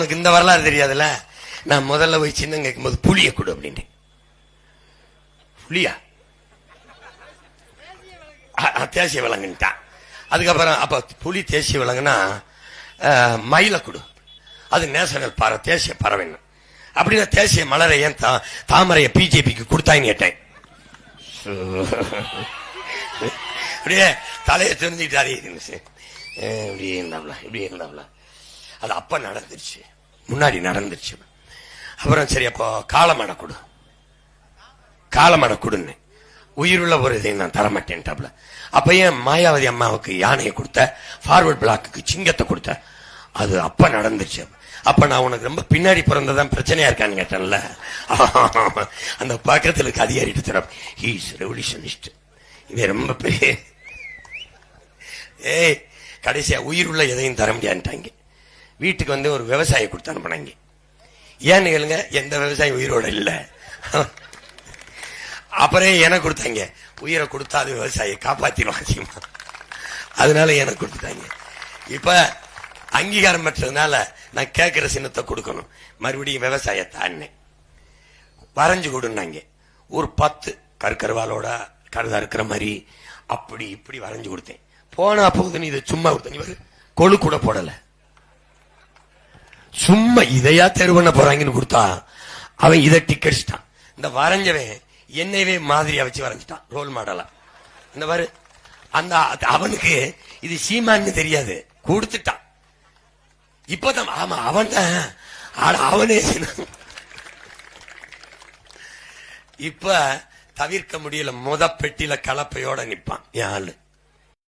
உனக்கு இந்த வரலாறு தெரியாதுல்ல. நான் முதல்ல போய் சின்ன கேட்கும் போது புளிய கொடு அப்படின்னு. புளியா தேசிய விலங்குட்டான். அதுக்கப்புறம் அப்ப புலி தேசிய விலங்குனா மயில கொடு, அது நேஷனல் பறவை, தேசிய பறவை. அப்படின்னா தேசிய மலரை ஏன் தாமரைய பிஜேபிக்கு கொடுத்தாங்க கேட்டேன். அப்படியே தலையை தெரிஞ்சுக்கிட்டாரு. இப்படி இருந்தாப்ல இப்படி இருந்தாப்ல. அது அப்ப நடந்துருச்சு, முன்னாடி நடந்துருச்சு. அப்புறம் சரி அப்போ காலமடை கொடு, காலமடை கொடுன்னு உயிருள்ள ஒரு இதை நான் தரமாட்டேன்டாப்ல. அப்ப ஏன் மாயாவதி அம்மாவுக்கு யானையை கொடுத்த, ஃபார்வர்ட் பிளாக்கு சிங்கத்தை கொடுத்த, அது அப்ப நடந்துருச்சு. அப்ப நான் உனக்கு ரொம்ப பின்னாடி பிறந்ததான் பிரச்சனையா இருக்கான்னு கேட்டேன்ல. அந்த பக்கத்தில் இருக்க அதிகாரிட்டு தர ஹீஸ் ரெவல்யூஷனிஸ்ட், இவன் ரொம்ப பெரிய. ஏய் கடைசியா உயிருள்ள எதையும் தர முடியாதுட்டாங்க. வீட்டுக்கு வந்து ஒரு விவசாயி கொடுத்து அனுப்பினாங்க. ஏன்னு கேளுங்க, எந்த விவசாயி உயிரோட இல்ல. அப்புறம் எனக்கு கொடுத்தாங்க. உயிரை கொடுத்தா அது விவசாயியை காப்பாத்திடுவாங்க, அதனால எனக்கு கொடுத்துட்டாங்க. இப்ப அங்கீகாரம் பெற்றதுனால நான் கேட்கிற சின்னத்தை கொடுக்கணும். மறுபடியும் விவசாயத்தை வரைஞ்சு கொடுனாங்க. ஒரு 10 கருக்கருவாலோட கருதா இருக்கிற மாதிரி அப்படி இப்படி வரைஞ்சு கொடுத்தேன். போனா போகுதுன்னு இதை சும்மா கொடுத்த, கொழு கூட போடல, சும்மா இதையா தெரு பண்ண போறாங்கன்னு கொடுத்தா அவன் இதை டிக்கடிச்சிட்டான். இந்த வரைஞ்சவன் என்னையவே மாதிரியா வச்சு வரைஞ்சிட்டான், ரோல் மாடலா. இந்த மாதிரி அந்த அவனுக்கு இது சீமான்னு தெரியாது, கொடுத்துட்டான். இப்பதான் ஆமா அவன் தான் அவனே. இப்ப தவிர்க்க முடியல, பெட்டியில கலப்பையோட நிப்பான் யாழ்.